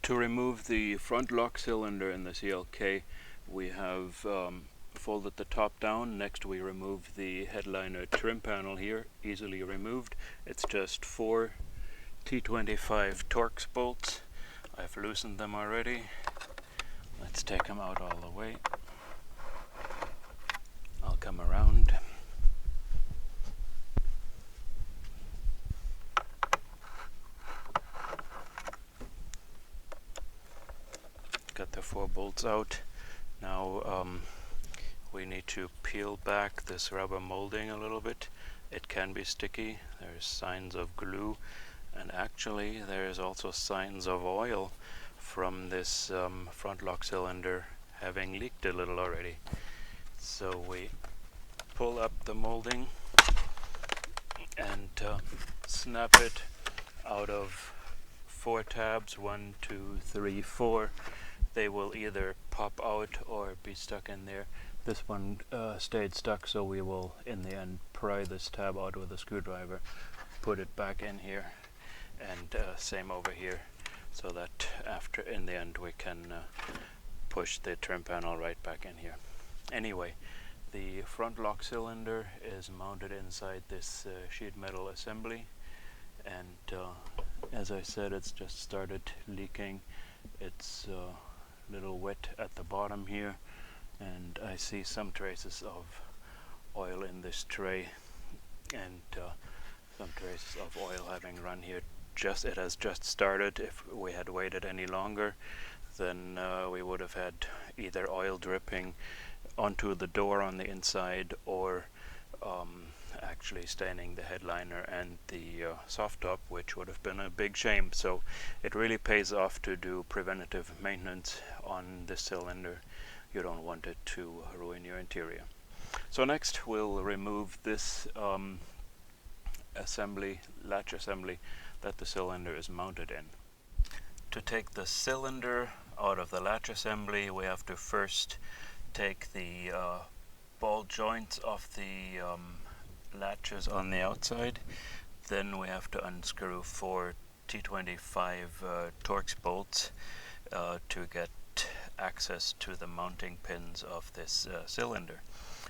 To remove the front lock cylinder in the CLK, we have folded the top down. Next we remove the headliner trim panel here, easily removed. It's just 4 T25 Torx bolts. I've loosened them already. Let's take them out all the way. I'll come around. Got the 4 bolts out. Now we need to peel back this rubber molding a little bit. It can be sticky. There's signs of glue, and actually there's also signs of oil from this front lock cylinder having leaked a little already. So we pull up the molding and snap it out of 4 tabs, 1, 2, 3, 4. They will either pop out or be stuck in there. This one stayed stuck, so we will in the end pry this tab out with a screwdriver, put it back in here, and same over here, so that after in the end we can push the trim panel right back in here. Anyway, the front lock cylinder is mounted inside this sheet metal assembly, and as I said, it's just started leaking. It's little wet at the bottom here, and I see some traces of oil in this tray, and some traces of oil having run here. It has just started. If we had waited any longer, then we would have had either oil dripping onto the door on the inside, or actually staining the headliner and the soft top, which would have been a big shame. So it really pays off to do preventative maintenance on this cylinder. You don't want it to ruin your interior. So next we'll remove this latch assembly that the cylinder is mounted in. To take the cylinder out of the latch assembly, we have to first take the ball joints of the latches on the outside. Then we have to unscrew 4 T25 Torx bolts to get access to the mounting pins of this cylinder.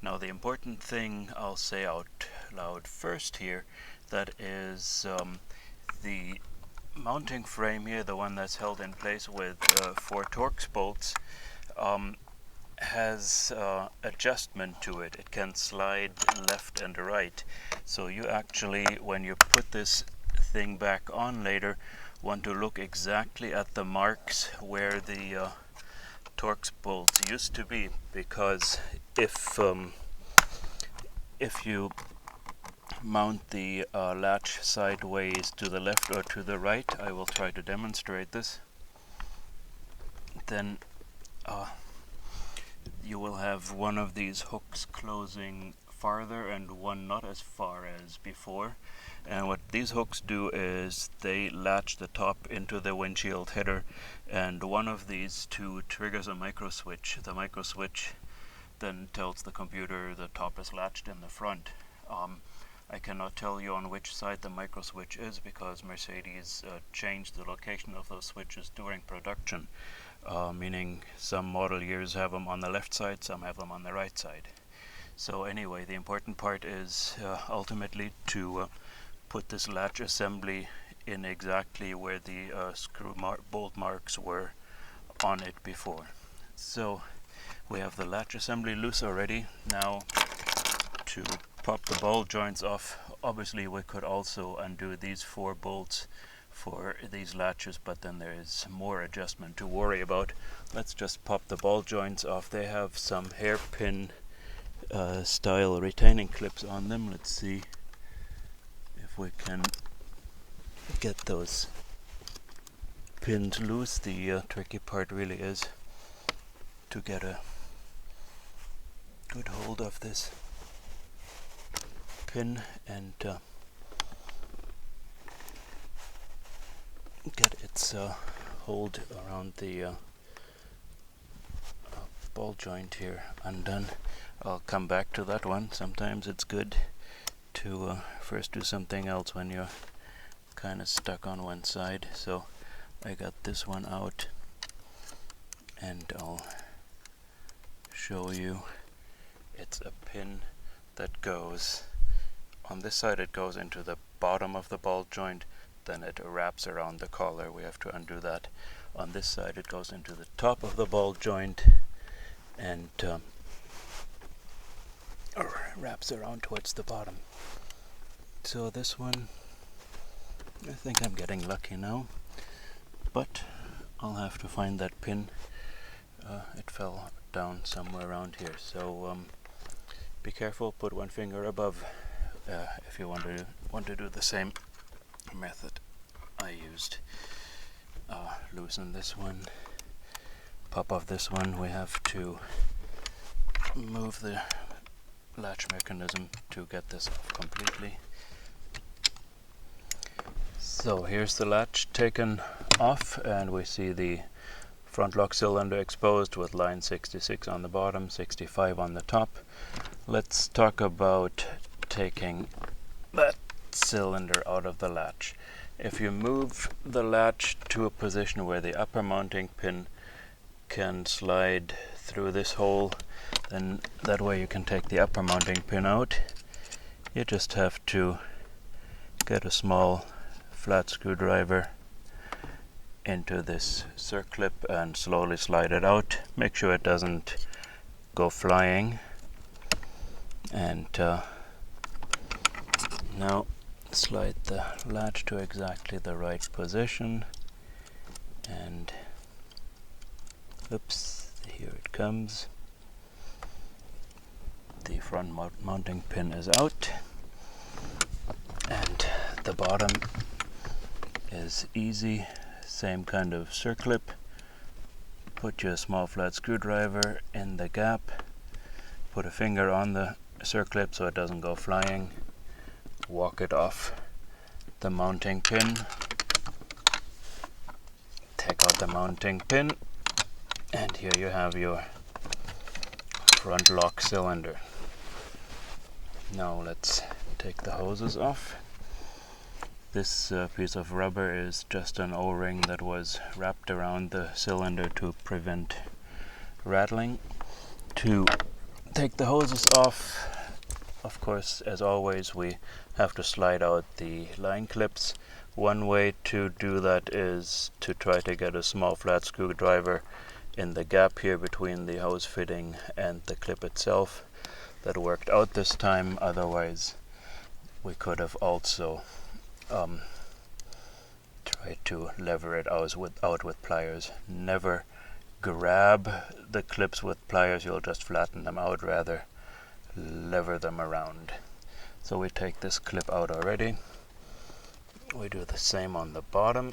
Now the important thing I'll say out loud first here, that is the mounting frame here, the one that's held in place with 4 Torx bolts, has adjustment to it. It can slide left and right. So you actually, when you put this thing back on later, want to look exactly at the marks where the Torx bolts used to be, because if you mount the latch sideways to the left or to the right, I will try to demonstrate this, then you will have one of these hooks closing farther and one not as far as before. And what these hooks do is they latch the top into the windshield header, and one of these two triggers a micro switch. The micro switch then tells the computer the top is latched in the front. I cannot tell you on which side the micro switch is, because Mercedes changed the location of those switches during production, meaning some model years have them on the left side, some have them on the right side. So anyway, the important part is ultimately to put this latch assembly in exactly where the bolt marks were on it before. So we have the latch assembly loose already. Now to pop the ball joints off, obviously we could also undo these 4 bolts for these latches, but then there is more adjustment to worry about. Let's just pop the ball joints off. They have some hairpin style retaining clips on them. Let's see if we can get those pins loose. The tricky part really is to get a good hold of this pin and get its hold around the ball joint here undone. I'll come back to that one. Sometimes it's good to first do something else when you're kind of stuck on one side. So I got this one out, and I'll show you. It's a pin that goes on this side. It goes into the bottom of the ball joint, then it wraps around the collar. We have to undo that. On this side it goes into the top of the ball joint and wraps around towards the bottom. So this one, I think I'm getting lucky now, but I'll have to find that pin. It fell down somewhere around here, so be careful, put one finger above if you want to do the same method I used. Loosen this one, pop off this one. We have to move the latch mechanism to get this off completely. So here's the latch taken off, and we see the front lock cylinder exposed with line 66 on the bottom, 65 on the top. Let's talk about taking that cylinder out of the latch. If you move the latch to a position where the upper mounting pin can slide through this hole, then that way you can take the upper mounting pin out. You just have to get a small flat screwdriver into this circlip and slowly slide it out. Make sure it doesn't go flying. And now slide the latch to exactly the right position, and oops, here it comes. The front mounting pin is out, and the bottom is easy. Same kind of circlip. Put your small flat screwdriver in the gap, put a finger on the circlip so it doesn't go flying, walk it off the mounting pin, take out the mounting pin, and here you have your front lock cylinder. Now let's take the hoses off. This piece of rubber is just an O-ring that was wrapped around the cylinder to prevent rattling. To take the hoses off, of course, as always, we have to slide out the line clips. One way to do that is to try to get a small flat screwdriver in the gap here between the hose fitting and the clip itself. That worked out this time. Otherwise, we could have also try to lever it out with pliers. Never grab the clips with pliers, you'll just flatten them out. Rather lever them around. So we take this clip out already. We do the same on the bottom.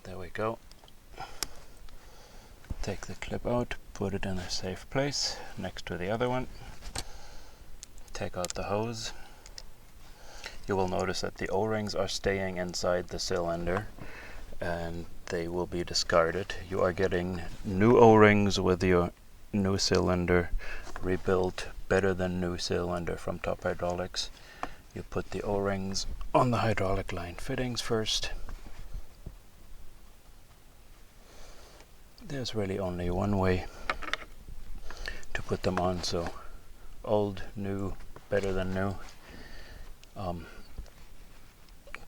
There we go. Take the clip out, put it in a safe place next to the other one. Take out the hose. You will notice that the O-rings are staying inside the cylinder and they will be discarded. You are getting new O-rings with your new cylinder, rebuilt better than new cylinder from Top Hydraulics. You put the O-rings on the hydraulic line fittings first. There's really only one way to put them on, so old, new, better than new.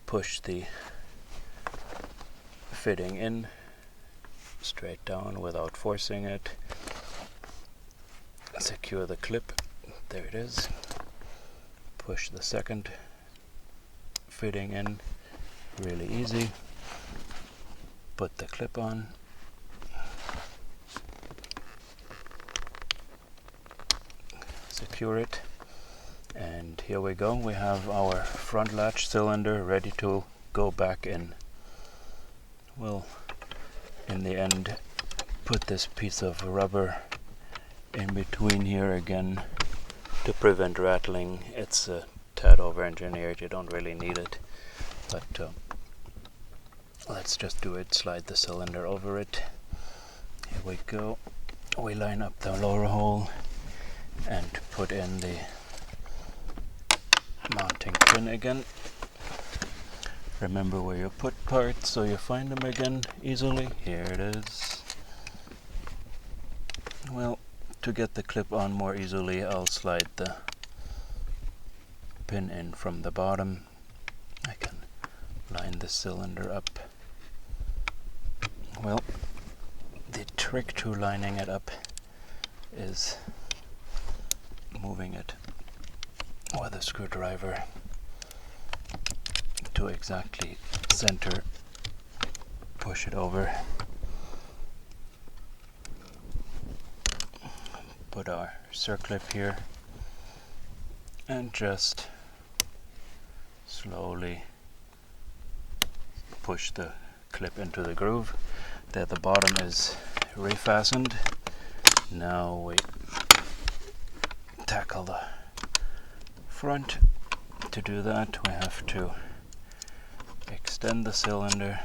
Push the fitting in straight down without forcing it. Secure the clip. There it is. Push the second fitting in. Really easy. Put the clip on. Secure it. And here we go. We have our front latch cylinder ready to go back in. We'll, in the end, put this piece of rubber in between here again to prevent rattling. It's a tad over-engineered. You don't really need it, but let's just do it. Slide the cylinder over it. Here we go. We line up the lower hole and put in the mounting pin again. remember where you put parts so you find them again easily. Here it is. Well, to get the clip on more easily, I'll slide the pin in from the bottom. I can line the cylinder up. Well, the trick to lining it up is moving it with a screwdriver to exactly center, push it over, put our circlip here, and just slowly push the clip into the groove. There, the bottom is refastened. Now we tackle the front. To do that, we have to extend the cylinder,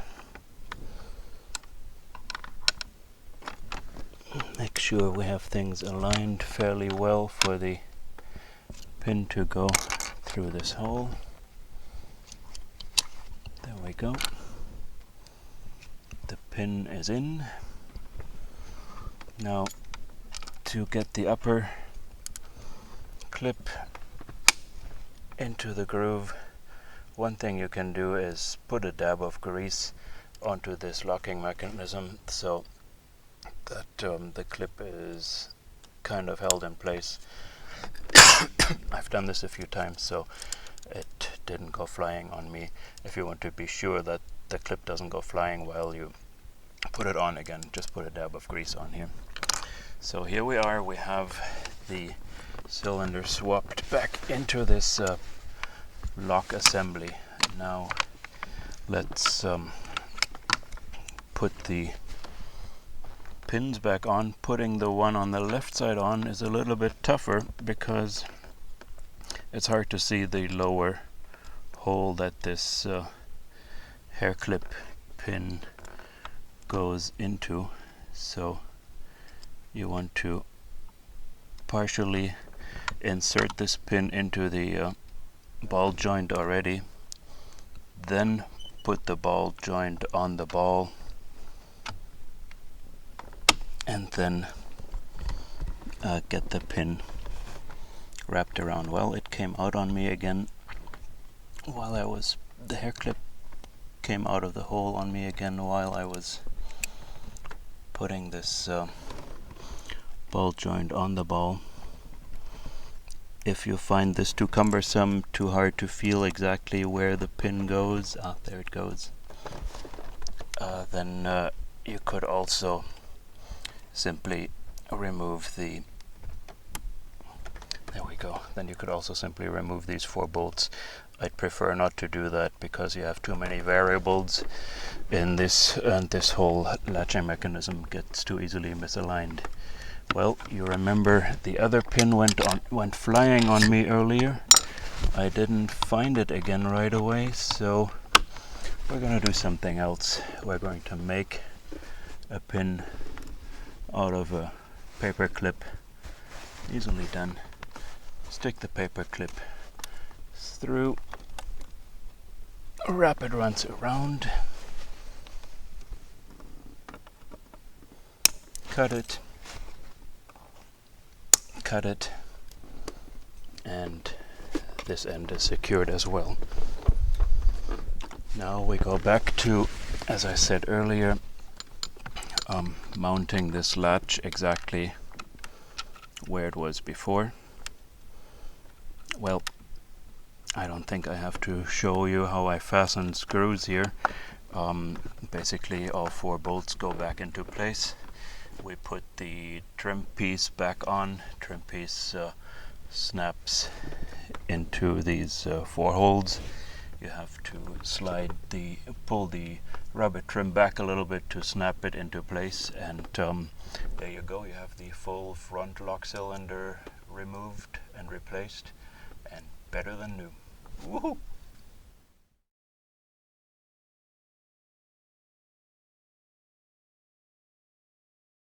make sure we have things aligned fairly well for the pin to go through this hole. There we go. The pin is in. Now, to get the upper clip into the groove, one thing you can do is put a dab of grease onto this locking mechanism so that the clip is kind of held in place. I've done this a few times, so it didn't go flying on me. If you want to be sure that the clip doesn't go flying while you put it on again, just put a dab of grease on here. So here we are, we have the cylinder swapped back into this lock assembly. Now let's put the pins back on. Putting the one on the left side on is a little bit tougher because it's hard to see the lower hole that this hair clip pin goes into, so you want to partially insert this pin into the ball joint already, then put the ball joint on the ball, and then get the pin wrapped around. Well, it came out on me again while the hair clip came out of the hole on me again while I was putting this ball joint on the ball. If you find this too cumbersome, too hard to feel exactly where the pin goes, there it goes, then you could also simply remove the, there we go, then you could also simply remove these 4 bolts. I'd prefer not to do that because you have too many variables in this, and this whole latching mechanism gets too easily misaligned. Well, you remember the other pin went flying on me earlier. I didn't find it again right away, so we're going to do something else. We're going to make a pin out of a paper clip. Easily done. Stick the paper clip through, wrap it once around, cut it, and this end is secured as well. Now we go back to, as I said earlier, mounting this latch exactly where it was before. Well, I don't think I have to show you how I fasten screws here. Basically all 4 bolts go back into place. We put the trim piece back on. Trim piece snaps into these 4 holes. You have to pull the rubber trim back a little bit to snap it into place, and there you go. You have the full front lock cylinder removed and replaced, and better than new. Woohoo!